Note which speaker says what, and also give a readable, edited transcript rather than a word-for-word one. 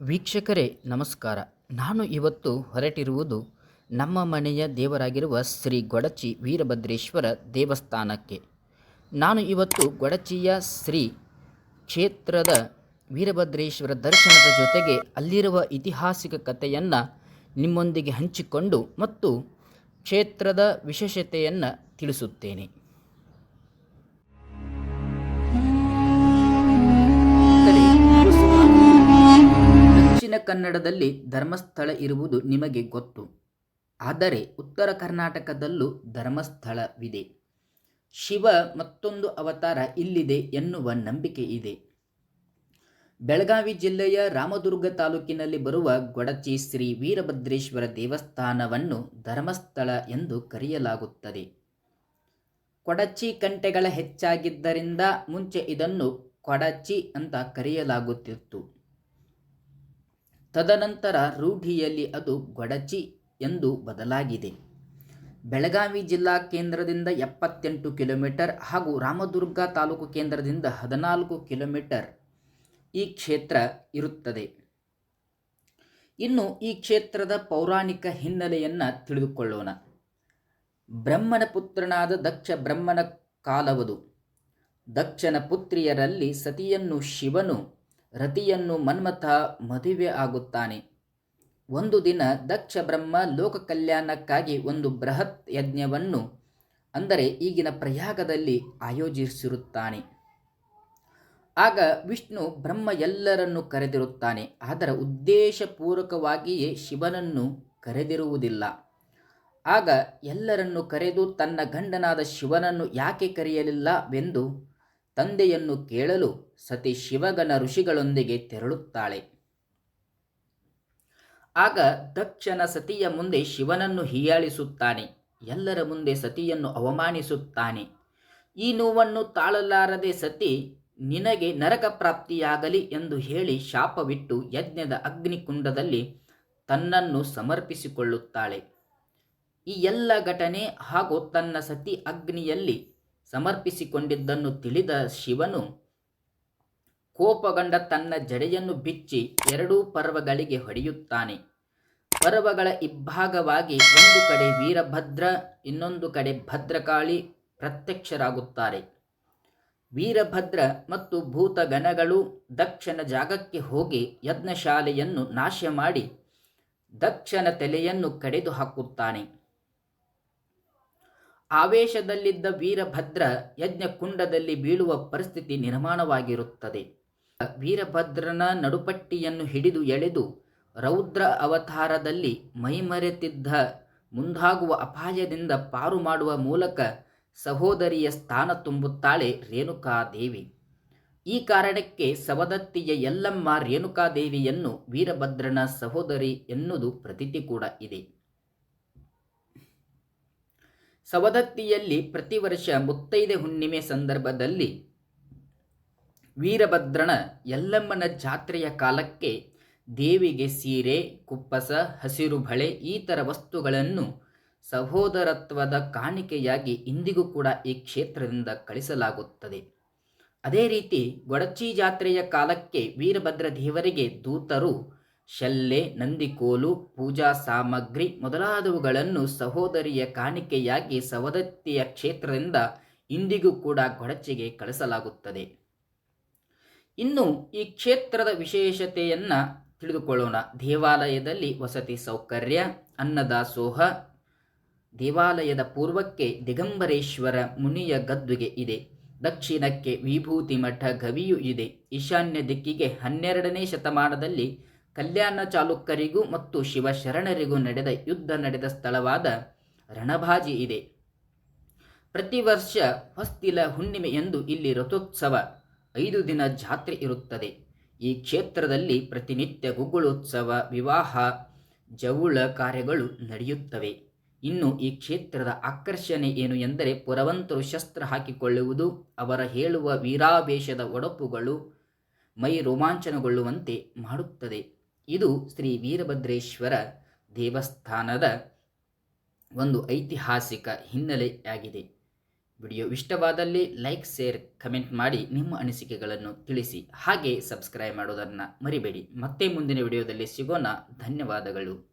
Speaker 1: ವೀಕ್ಷಕರೇ ನಮಸ್ಕಾರ. ನಾನು ಇವತ್ತು ಹೊರಟಿರುವುದು ನಮ್ಮ ಮನೆಯ ದೇವರಾಗಿರುವ ಶ್ರೀ ಗೊಡಚಿ ವೀರಭದ್ರೇಶ್ವರ ದೇವಸ್ಥಾನಕ್ಕೆ. ನಾನು ಇವತ್ತು ಗೊಡಚಿಯ ಶ್ರೀ ಕ್ಷೇತ್ರದ ವೀರಭದ್ರೇಶ್ವರ ದರ್ಶನದ ಜೊತೆಗೆ ಅಲ್ಲಿರುವ ಐತಿಹಾಸಿಕ ಕಥೆಯನ್ನು ನಿಮ್ಮೊಂದಿಗೆ ಹಂಚಿಕೊಂಡು ಮತ್ತು ಕ್ಷೇತ್ರದ ವಿಶೇಷತೆಯನ್ನು ತಿಳಿಸುತ್ತೇನೆ. ದಕ್ಷಿಣ ಕನ್ನಡದಲ್ಲಿ ಧರ್ಮಸ್ಥಳ ಇರುವುದು ನಿಮಗೆ ಗೊತ್ತು. ಆದರೆ ಉತ್ತರ ಕರ್ನಾಟಕದಲ್ಲೂ ಧರ್ಮಸ್ಥಳವಿದೆ. ಶಿವ ಮತ್ತೊಂದು ಅವತಾರ ಇಲ್ಲಿದೆ ಎನ್ನುವ ನಂಬಿಕೆ ಇದೆ. ಬೆಳಗಾವಿ ಜಿಲ್ಲೆಯ ರಾಮದುರ್ಗ ತಾಲೂಕಿನಲ್ಲಿ ಬರುವ ಗೊಡಚಿ ಶ್ರೀ ವೀರಭದ್ರೇಶ್ವರ ದೇವಸ್ಥಾನವನ್ನು ಧರ್ಮಸ್ಥಳ ಎಂದು ಕರೆಯಲಾಗುತ್ತದೆ. ಕೊಡಚಿ ಕಂಟೆಗಳ ಹೆಚ್ಚಾಗಿದ್ದರಿಂದ ಮುಂಚೆ ಇದನ್ನು ಕೊಡಚಿ ಅಂತ ಕರೆಯಲಾಗುತ್ತಿತ್ತು. ತದನಂತರ ರೂಢಿಯಲ್ಲಿ ಅದು ಗೊಡಚಿ ಎಂದು ಬದಲಾಗಿದೆ. ಬೆಳಗಾವಿ ಜಿಲ್ಲಾ ಕೇಂದ್ರದಿಂದ 78 ಕಿಲೋಮೀಟರ್ ಹಾಗೂ ರಾಮದುರ್ಗ ತಾಲೂಕು ಕೇಂದ್ರದಿಂದ 14 ಕಿಲೋಮೀಟರ್ ಈ ಕ್ಷೇತ್ರ ಇರುತ್ತದೆ. ಇನ್ನು ಈ ಕ್ಷೇತ್ರದ ಪೌರಾಣಿಕ ಹಿನ್ನೆಲೆಯನ್ನು ತಿಳಿದುಕೊಳ್ಳೋಣ. ಬ್ರಹ್ಮನ ಪುತ್ರನಾದ ದಕ್ಷ ಬ್ರಹ್ಮನ ಕಾಲವದು. ದಕ್ಷನ ಪುತ್ರಿಯರಲ್ಲಿ ಸತಿಯನ್ನು ಶಿವನು, ರತಿಯನ್ನು ಮನ್ಮಥ ಮದುವೆ ಆಗುತ್ತಾನೆ. ಒಂದು ದಿನ ದಕ್ಷ ಬ್ರಹ್ಮ ಲೋಕ ಕಲ್ಯಾಣಕ್ಕಾಗಿ ಒಂದು ಬೃಹತ್ ಯಜ್ಞವನ್ನು ಅಂದರೆ ಈಗಿನ ಪ್ರಯಾಗದಲ್ಲಿ ಆಯೋಜಿಸಿರುತ್ತಾನೆ. ಆಗ ವಿಷ್ಣು ಬ್ರಹ್ಮ ಎಲ್ಲರನ್ನು ಕರೆದಿರುತ್ತಾನೆ. ಅದರ ಉದ್ದೇಶಪೂರ್ವಕವಾಗಿಯೇ ಶಿವನನ್ನು ಕರೆದಿರುವುದಿಲ್ಲ. ಆಗ ಎಲ್ಲರನ್ನು ಕರೆದು ತನ್ನ ಗಂಡನಾದ ಶಿವನನ್ನು ಯಾಕೆ ಕರೆಯಲಿಲ್ಲವೆಂದು ತಂದೆಯನ್ನು ಕೇಳಲು ಸತಿ ಶಿವಗಣ ಋಷಿಗಳೊಂದಿಗೆ ತೆರಳುತ್ತಾಳೆ. ಆಗ ದಕ್ಷನ ಸತಿಯ ಮುಂದೆ ಶಿವನನ್ನು ಹೀಯಾಳಿಸುತ್ತಾನೆ. ಎಲ್ಲರ ಮುಂದೆ ಸತಿಯನ್ನು ಅವಮಾನಿಸುತ್ತಾನೆ. ಈ ನೋವನ್ನು ತಾಳಲಾರದೆ ಸತಿ ನಿನಗೆ ನರಕ ಪ್ರಾಪ್ತಿಯಾಗಲಿ ಎಂದು ಹೇಳಿ ಶಾಪವಿಟ್ಟು ಯಜ್ಞದ ಅಗ್ನಿಕುಂಡದಲ್ಲಿ ತನ್ನನ್ನು ಸಮರ್ಪಿಸಿಕೊಳ್ಳುತ್ತಾಳೆ. ಈ ಎಲ್ಲ ಘಟನೆ ಹಾಗೂ ತನ್ನ ಸತಿ ಅಗ್ನಿಯಲ್ಲಿ ಸಮರ್ಪಿಸಿಕೊಂಡಿದ್ದನ್ನು ತಿಳಿದ ಶಿವನು ಕೋಪಗೊಂಡ ತನ್ನ ಜಡೆಯನ್ನು ಬಿಚ್ಚಿ 2 ಪರ್ವಗಳಿಗೆ ಹೊಡೆಯುತ್ತಾನೆ. ಪರ್ವಗಳ ಇಬ್ಬಾಗವಾಗಿ ಒಂದು ಕಡೆ ವೀರಭದ್ರ, ಇನ್ನೊಂದು ಕಡೆ ಭದ್ರಕಾಳಿ ಪ್ರತ್ಯಕ್ಷರಾಗುತ್ತಾರೆ. ವೀರಭದ್ರ ಮತ್ತು ಭೂತಗಣಗಳು ದಕ್ಷನ ಜಾಗಕ್ಕೆ ಹೋಗಿ ಯಜ್ಞಶಾಲೆಯನ್ನು ನಾಶ ಮಾಡಿ ದಕ್ಷನ ತಲೆಯನ್ನು ಕಡಿದು ಹಾಕುತ್ತಾನೆ. ಆವೇಶದಲ್ಲಿದ್ದ ವೀರಭದ್ರ ಯಜ್ಞಕುಂಡದಲ್ಲಿ ಬೀಳುವ ಪರಿಸ್ಥಿತಿ ನಿರ್ಮಾಣವಾಗಿರುತ್ತದೆ. ವೀರಭದ್ರನ ನಡುಪಟ್ಟಿಯನ್ನು ಹಿಡಿದು ಎಳೆದು ರೌದ್ರ ಅವತಾರದಲ್ಲಿ ಮೈಮರೆತಿದ್ದ ಮುಂದಾಗುವ ಅಪಾಯದಿಂದ ಪಾರು ಮಾಡುವ ಮೂಲಕ ಸಹೋದರಿಯ ಸ್ಥಾನ ತುಂಬುತ್ತಾಳೆ ರೇಣುಕಾದೇವಿ. ಈ ಕಾರಣಕ್ಕೆ ಸವದತ್ತಿಯ ಯಲ್ಲಮ್ಮ ರೇಣುಕಾದೇವಿಯನ್ನು ವೀರಭದ್ರನ ಸಹೋದರಿ ಎನ್ನುವುದು ಪ್ರತೀತಿ ಕೂಡ ಇದೆ. ಸವದತ್ತಿಯಲ್ಲಿ ಪ್ರತಿ ವರ್ಷ ಮುತ್ತೈದೆ ಹುಣ್ಣಿಮೆ ಸಂದರ್ಭದಲ್ಲಿ ವೀರಭದ್ರನ ಯಲ್ಲಮ್ಮನ ಜಾತ್ರೆಯ ಕಾಲಕ್ಕೆ ದೇವಿಗೆ ಸೀರೆ, ಕುಪ್ಪಸ, ಹಸಿರು ಬಳೆ ಈ ಥರ ವಸ್ತುಗಳನ್ನು ಸಹೋದರತ್ವದ ಕಾಣಿಕೆಯಾಗಿ ಇಂದಿಗೂ ಕೂಡ ಈ ಕ್ಷೇತ್ರದಿಂದ ಕಳಿಸಲಾಗುತ್ತದೆ. ಅದೇ ರೀತಿ ಗೊಡಚಿ ಜಾತ್ರೆಯ ಕಾಲಕ್ಕೆ ವೀರಭದ್ರ ದೇವರಿಗೆ ದೂತರು ಶಲ್ಲೆ, ನಂದಿಕೋಲು, ಪೂಜಾ ಸಾಮಗ್ರಿ ಮೊದಲಾದವುಗಳನ್ನು ಸಹೋದರಿಯ ಕಾಣಿಕೆಯಾಗಿ ಸವದತ್ತಿಯ ಕ್ಷೇತ್ರದಿಂದ ಇಂದಿಗೂ ಕೂಡ ಗೊಡಚಿಗೆ ಕಳಿಸಲಾಗುತ್ತದೆ. ಇನ್ನು ಈ ಕ್ಷೇತ್ರದ ವಿಶೇಷತೆಯನ್ನು ತಿಳಿದುಕೊಳ್ಳೋಣ. ದೇವಾಲಯದಲ್ಲಿ ವಸತಿ ಸೌಕರ್ಯ, ಅನ್ನದಾಸೋಹ. ದೇವಾಲಯದ ಪೂರ್ವಕ್ಕೆ ದಿಗಂಬರೇಶ್ವರ ಮುನಿಯ ಗದ್ದುಗೆ ಇದೆ. ದಕ್ಷಿಣಕ್ಕೆ ವಿಭೂತಿ ಮಠ ಗವಿಯೂ ಇದೆ. ಈಶಾನ್ಯ ದಿಕ್ಕಿಗೆ 12ನೇ ಶತಮಾನದಲ್ಲಿ ಕಲ್ಯಾಣ ಚಾಲುಕ್ಯರಿಗೂ ಮತ್ತು ಶಿವಶರಣರಿಗೂ ಯುದ್ಧ ನಡೆದ ಸ್ಥಳವಾದ ರಣಭಾಜಿ ಇದೆ. ಪ್ರತಿ ವರ್ಷ ಹೊಸ್ತಿಲ ಹುಣ್ಣಿಮೆ ಎಂದು ಇಲ್ಲಿ ರಥೋತ್ಸವ 5 ದಿನ ಜಾತ್ರೆ ಇರುತ್ತದೆ. ಈ ಕ್ಷೇತ್ರದಲ್ಲಿ ಪ್ರತಿನಿತ್ಯ ಗುಗ್ಗುಳೋತ್ಸವ, ವಿವಾಹ, ಜವುಳ ಕಾರ್ಯಗಳು ನಡೆಯುತ್ತವೆ. ಇನ್ನು ಈ ಕ್ಷೇತ್ರದ ಆಕರ್ಷಣೆ ಏನು ಎಂದರೆ ಪುರವಂತರು ಶಸ್ತ್ರ ಹಾಕಿಕೊಳ್ಳುವುದು, ಅವರ ಹೇಳುವ ವೀರಾವೇಶದ ಒಡಪುಗಳು ಮೈ ರೋಮಾಂಚನಗೊಳ್ಳುವಂತೆ ಮಾಡುತ್ತದೆ. ಇದು ಶ್ರೀ ವೀರಭದ್ರೇಶ್ವರ ದೇವಸ್ಥಾನದ ಒಂದು ಐತಿಹಾಸಿಕ ಹಿನ್ನೆಲೆಯಾಗಿದೆ. ವಿಡಿಯೋ ಇಷ್ಟವಾದಲ್ಲಿ ಲೈಕ್, ಶೇರ್, ಕಮೆಂಟ್ ಮಾಡಿ ನಿಮ್ಮ ಅನಿಸಿಕೆಗಳನ್ನು ತಿಳಿಸಿ. ಹಾಗೆ ಸಬ್ಸ್ಕ್ರೈಬ್ ಮಾಡೋದನ್ನು ಮರಿಬೇಡಿ. ಮತ್ತೆ ಮುಂದಿನ ವಿಡಿಯೋದಲ್ಲಿ ಸಿಗೋಣ. ಧನ್ಯವಾದಗಳು.